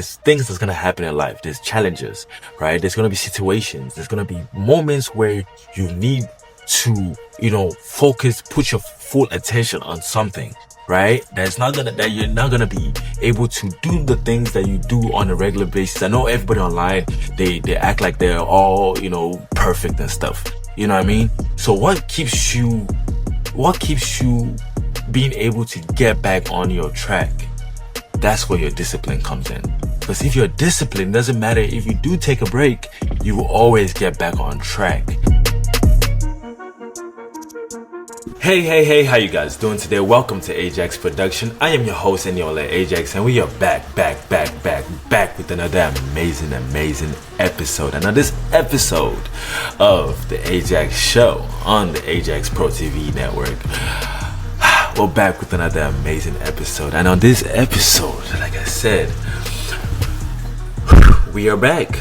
There's things that's gonna happen in life. There's challenges, right? There's gonna be situations. There's gonna be moments where you need to, focus, put your full attention on something, right? That you're not gonna be able to do the things that you do on a regular basis. I know everybody online, they act like they're all, perfect and stuff. You know what I mean? So what keeps you being able to get back on your track? That's where your discipline comes in. Because if you're disciplined, doesn't matter if you do take a break, you will always get back on track. Hey, how you guys doing today? Welcome to Ajax Production. I am your host, Eniola Ajax, and we are back with another amazing episode. Another episode of the Ajax Show on the Ajax Pro TV network. We're back with another amazing episode, and on this episode, like I said, we are back.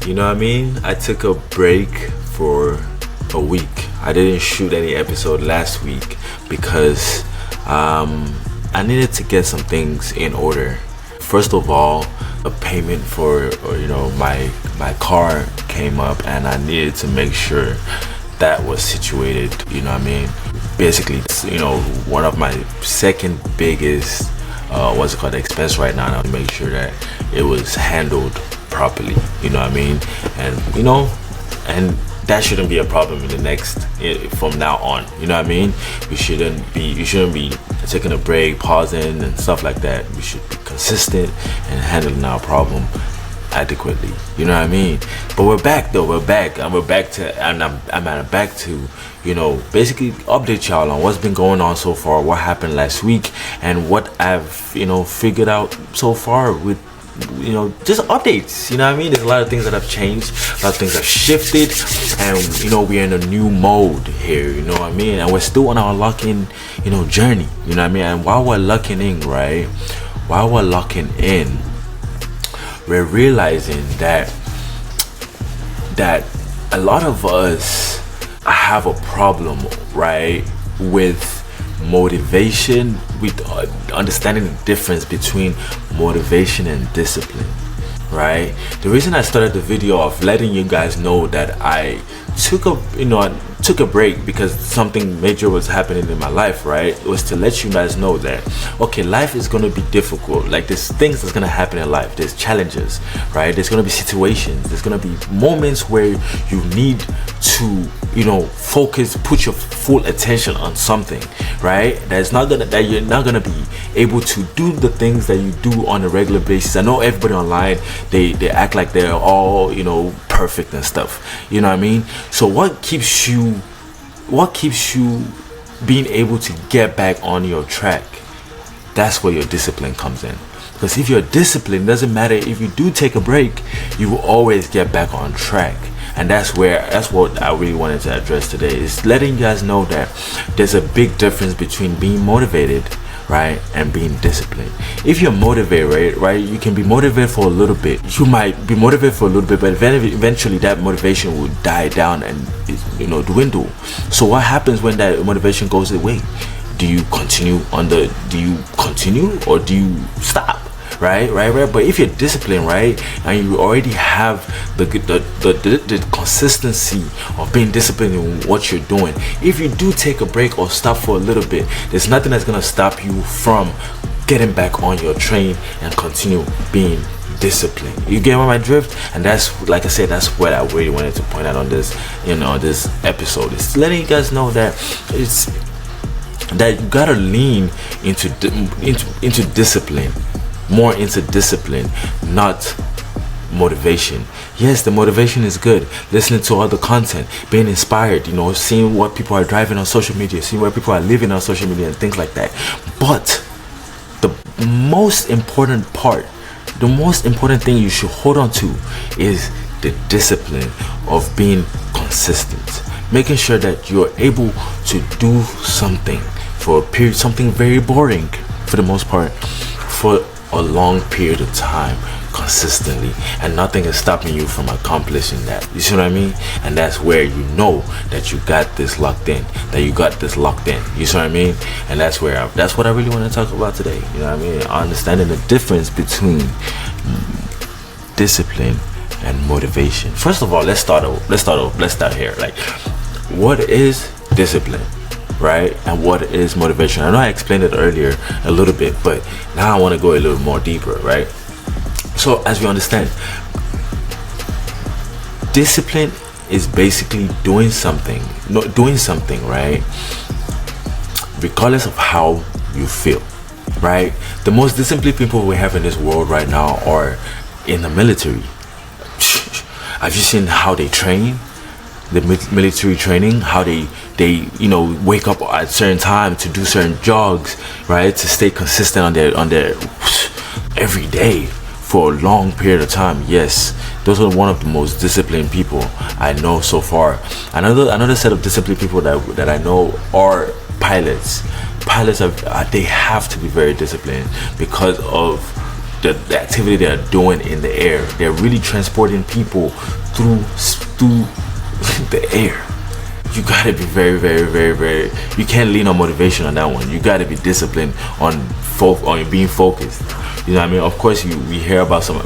You know what I mean? I took a break for a week. I didn't shoot any episode last week because I needed to get some things in order. First of all, a payment for my car came up, and I needed to make sure that was situated. You know what I mean? Basically, it's, one of my second biggest expense right now. To make sure that it was handled properly. You know what I mean? And that shouldn't be a problem in the next, from now on. You know what I mean? You shouldn't be taking a break, pausing and stuff like that. We should be consistent and handling our problem adequately. You know what I mean? But we're back though. I'm back to basically update y'all on what's been going on so far, what happened last week, and what I've figured out so far with just updates. You know what I mean? There's a lot of things that have changed, a lot of things have shifted, and we're in a new mode here. You know what I mean? And we're still on our lock-in journey. You know what I mean? And while we're locking in, we're realizing that a lot of us have a problem, right, with motivation, with understanding the difference between motivation and discipline, right? The reason I started the video of letting you guys know that I took a break because something major was happening in my life, right? It was to let you guys know that, okay, life is going to be difficult. Like, there's things that's going to happen in life. There's challenges, right? There's going to be situations. There's going to be moments where you need to, focus, put your full attention on something, right? That you're not going to be able to do the things that you do on a regular basis. I know everybody online, they act like they're all, perfect and stuff. You know what I mean? So what keeps you being able to get back on your track? That's where your discipline comes in. Because if you're disciplined, doesn't matter if you do take a break, you will always get back on track. And that's what I really wanted to address today, is letting you guys know that there's a big difference between being motivated, right, and being disciplined. If you're motivated, right, you can be motivated for a little bit. You might be motivated for a little bit, but eventually that motivation will die down and dwindle. So what happens when that motivation goes away? Do you continue or do you stop? Right. But if you're disciplined, right, and you already have the consistency of being disciplined in what you're doing, if you do take a break or stop for a little bit, there's nothing that's gonna stop you from getting back on your train and continue being disciplined. You get my drift? And that's, like I said, that's what I really wanted to point out on this, this episode. It's letting you guys know that you gotta lean into discipline. More into discipline, not motivation. Yes, the motivation is good. Listening to other content, being inspired, seeing what people are driving on social media, seeing what people are living on social media and things like that. But the most important thing you should hold on to is the discipline of being consistent. Making sure that you're able to do something for a period, something very boring for the most part, for a long period of time consistently, and nothing is stopping you from accomplishing that. You see what I mean? And that's where you know that you got this locked in, you see what I mean? And that's what I really want to talk about today. You know what I mean? Understanding the difference between discipline and motivation? First of all, let's start here. Like, what is discipline, right? And what is motivation? I know I explained it earlier a little bit, but now I want to go a little more deeper, right? So as we understand, discipline is basically doing something, right? Regardless of how you feel, right? The most disciplined people we have in this world right now are in the military. Have you seen how they train? The military training, how they wake up at certain time to do certain jogs, right? To stay consistent on their every day for a long period of time. Yes, those are one of the most disciplined people I know so far. Another set of disciplined people that I know are pilots. Pilots they have to be very disciplined because of the activity they are doing in the air. They're really transporting people through the air. You gotta be very, very, very, very. You can't lean on motivation on that one. You gotta be disciplined on being focused. You know what I mean? Of course, we hear about some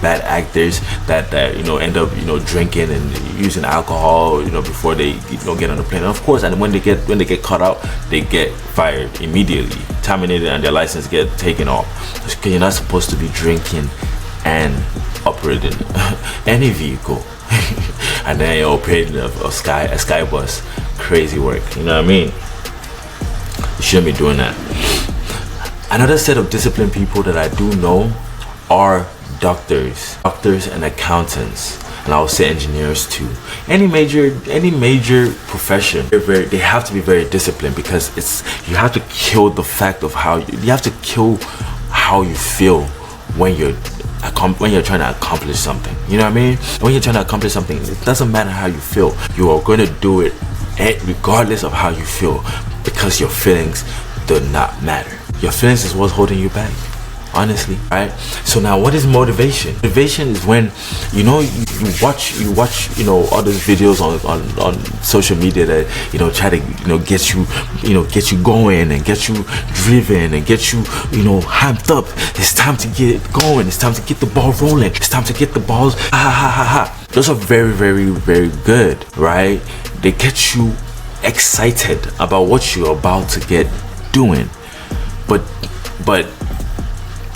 bad actors that end up drinking and using alcohol before they get on the plane. And of course, and when they get caught out, they get fired immediately, terminated, and their license get taken off. Because you're not supposed to be drinking and operating any vehicle. And then you're operating a sky bus. Crazy work. You know what I mean? You shouldn't be doing that. Another set of disciplined people that I do know are doctors and accountants, and I would say engineers too. Any major profession, they have to be very disciplined, because you have to kill the fact of how you have to kill how you feel when you're trying to accomplish something. You know what I mean? When you're trying to accomplish something, it doesn't matter how you feel. You are going to do it regardless of how you feel, because your feelings do not matter. Your feelings is what's holding you back, honestly, right? So now, what is motivation? Motivation is when you watch all those videos on social media that try to get you going and get you driven and get you hyped up. It's time to get going. It's time to get the ball rolling. It's time to get the balls. Those are very, very, very good, right? They get you excited about what you're about to get doing. But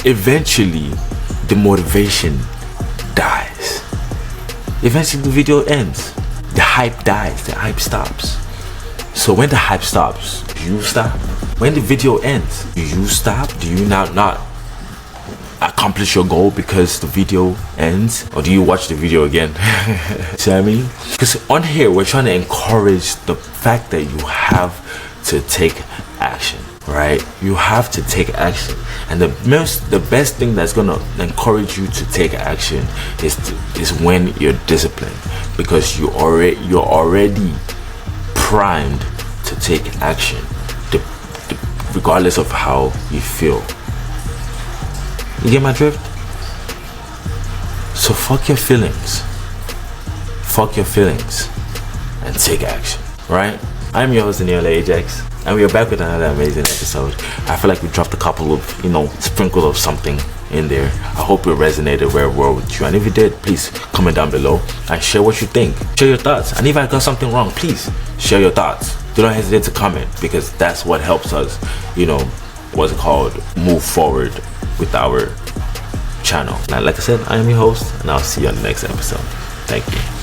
eventually the motivation dies. Eventually the video ends. The hype dies. The hype stops. So when the hype stops, do you stop? When the video ends, do you stop? Do you not accomplish your goal because the video ends? Or do you watch the video again? See what I mean? Because on here we're trying to encourage the fact that you have to take action. Right? You have to take action, and the best thing that's gonna encourage you to take action is when you're disciplined, because you're already primed to take action, regardless of how you feel. You get my drift? So fuck your feelings, and take action. Right? I'm your host, Daniel Ajax. And we are back with another amazing episode. I feel like we dropped a couple of, sprinkles of something in there. I hope it resonated very well with you. And if you did, please comment down below and share what you think. Share your thoughts. And if I got something wrong, please share your thoughts. Do not hesitate to comment, because that's what helps us, move forward with our channel. Now, like I said, I am your host, and I'll see you on the next episode. Thank you.